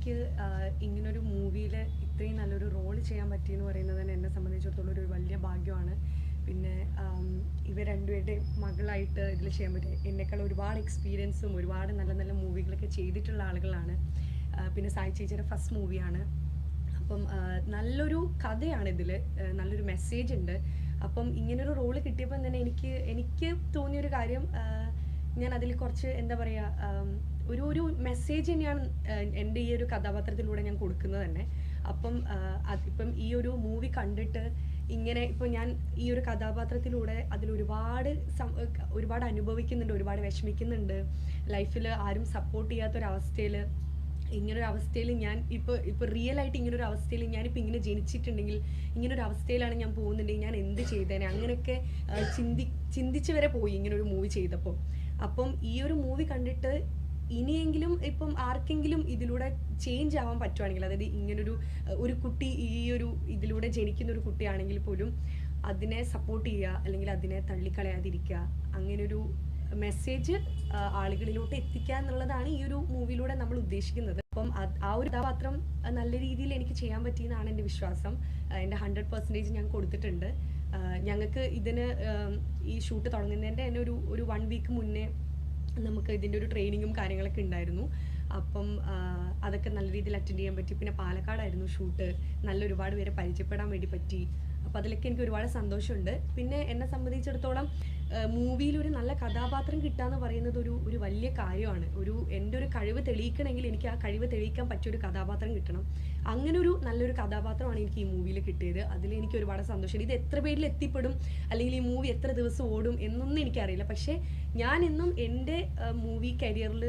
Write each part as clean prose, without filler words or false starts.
എനിക്ക് ഇങ്ങനൊരു മൂവിയിൽ ഇത്രയും നല്ലൊരു റോൾ ചെയ്യാൻ പറ്റിയെന്ന് പറയുന്നത് തന്നെ എന്നെ സംബന്ധിച്ചിടത്തോളം ഒരു വലിയ ഭാഗ്യമാണ്. പിന്നെ ഇവർ രണ്ടുപേരുടെയും മകളായിട്ട് ഇതിൽ ചെയ്യാൻ പറ്റും. എന്നെക്കാൾ ഒരുപാട് എക്സ്പീരിയൻസും ഒരുപാട് നല്ല നല്ല മൂവികളൊക്കെ ചെയ്തിട്ടുള്ള ആളുകളാണ്. പിന്നെ സായി ചേച്ചിയുടെ ഫസ്റ്റ് മൂവിയാണ്. അപ്പം നല്ലൊരു കഥയാണ് ഇതിൽ, നല്ലൊരു മെസ്സേജ് ഉണ്ട്. അപ്പം ഇങ്ങനൊരു റോള് കിട്ടിയപ്പം തന്നെ എനിക്ക് തോന്നിയൊരു കാര്യം, ഞാൻ അതിൽ കുറച്ച് എന്താ പറയുക, ഒരു മെസ്സേജ് തന്നെയാണ് എൻ്റെ ഈ ഒരു കഥാപാത്രത്തിലൂടെ ഞാൻ കൊടുക്കുന്നത് തന്നെ. അപ്പം അതിപ്പം ഈ ഒരു മൂവി കണ്ടിട്ട് ഇങ്ങനെ ഇപ്പോൾ ഞാൻ ഈ ഒരു കഥാപാത്രത്തിലൂടെ ഒരുപാട് അനുഭവിക്കുന്നുണ്ട്, ഒരുപാട് വിഷമിക്കുന്നുണ്ട്. ലൈഫിൽ ആരും സപ്പോർട്ട് ചെയ്യാത്തൊരവസ്ഥയിൽ, ഇങ്ങനൊരു അവസ്ഥയിൽ ഞാൻ ഇപ്പോൾ റിയൽ ആയിട്ട് ഇങ്ങനൊരു അവസ്ഥയിൽ ഞാനിപ്പോൾ ഇങ്ങനെ ജനിച്ചിട്ടുണ്ടെങ്കിൽ, ഇങ്ങനൊരു അവസ്ഥയിലാണ് ഞാൻ പോകുന്നുണ്ടെങ്കിൽ ഞാൻ എന്ത് ചെയ്തേനെ, അങ്ങനെയൊക്കെ ചിന്തിച്ച് വരെ പോയി ഇങ്ങനൊരു മൂവി ചെയ്തപ്പോൾ. അപ്പം ഈ ഒരു മൂവി കണ്ടിട്ട് ഇനിയെങ്കിലും ഇപ്പം ആർക്കെങ്കിലും ഇതിലൂടെ ചേഞ്ച് ആവാൻ പറ്റുവാണെങ്കിൽ, അതായത് ഒരു കുട്ടി ഈ ഒരു ഇതിലൂടെ ജനിക്കുന്ന ഒരു കുട്ടിയാണെങ്കിൽ പോലും അതിനെ സപ്പോർട്ട് ചെയ്യുക, അല്ലെങ്കിൽ അതിനെ തള്ളിക്കളയാതിരിക്കുക, അങ്ങനൊരു മെസ്സേജ് ആളുകളിലോട്ട് എത്തിക്കുക എന്നുള്ളതാണ് ഈ ഒരു മൂവിയിലൂടെ നമ്മൾ ഉദ്ദേശിക്കുന്നത്. അപ്പം ആ ഒരു കഥാപാത്രം നല്ല രീതിയിൽ എനിക്ക് ചെയ്യാൻ പറ്റിയെന്നാണ് എൻ്റെ വിശ്വാസം. എൻ്റെ 100% ഞാൻ കൊടുത്തിട്ടുണ്ട്. ഞങ്ങൾക്ക് ഇതിന് ഈ ഷൂട്ട് തുടങ്ങുന്നതിൻ്റെ തന്നെ ഒരു 1 വീക്ക് മുന്നേ നമുക്ക് ഇതിൻ്റെ ഒരു ട്രെയിനിങ്ങും കാര്യങ്ങളൊക്കെ ഉണ്ടായിരുന്നു. അപ്പം അതൊക്കെ നല്ല രീതിയിൽ അറ്റൻഡ് ചെയ്യാൻ പറ്റി. പിന്നെ പാലക്കാടായിരുന്നു ഷൂട്ട്. ഒരുപാട് പേരെ പരിചയപ്പെടാൻ വേണ്ടി പറ്റി. അപ്പോൾ അതിലൊക്കെ എനിക്ക് ഒരുപാട് സന്തോഷമുണ്ട്. പിന്നെ എന്നെ സംബന്ധിച്ചിടത്തോളം മൂവിയിൽ ഒരു നല്ല കഥാപാത്രം കിട്ടുക എന്ന് പറയുന്നത് ഒരു വലിയ കാര്യമാണ്. എൻ്റെ ഒരു കഴിവ് തെളിയിക്കണമെങ്കിൽ എനിക്ക് ആ കഴിവ് തെളിയിക്കാൻ പറ്റിയൊരു കഥാപാത്രം കിട്ടണം. അങ്ങനെ നല്ലൊരു കഥാപാത്രമാണ് എനിക്ക് ഈ മൂവിയിൽ കിട്ടിയത്. അതിലെനിക്ക് ഒരുപാട് സന്തോഷമുണ്ട്. ഇത് എത്ര പേരിൽ എത്തിപ്പെടും, അല്ലെങ്കിൽ ഈ മൂവി എത്ര ദിവസം ഓടും എന്നൊന്നും എനിക്കറിയില്ല. പക്ഷേ ഞാൻ എന്നും എൻ്റെ മൂവി കരിയറിൽ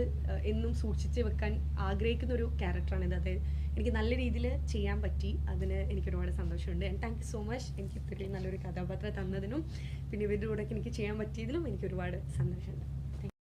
എന്നും സൂക്ഷിച്ച് വെക്കാൻ ആഗ്രഹിക്കുന്ന ഒരു ക്യാരക്ടറാണിത്. അതായത് എനിക്ക് നല്ല രീതിയിൽ ചെയ്യാൻ പറ്റി. അതിന് എനിക്ക് ഒരുപാട് സന്തോഷമുണ്ട്. And thank you so much എനിക്ക് ഇത്രയും നല്ലൊരു കഥാപാത്രം തന്നതിനും പിന്നെ ഇവരുടെ കൂടെ എനിക്ക് ചെയ്യാൻ പറ്റിയതിലും എനിക്ക് ഒരുപാട് സന്തോഷമുണ്ട്.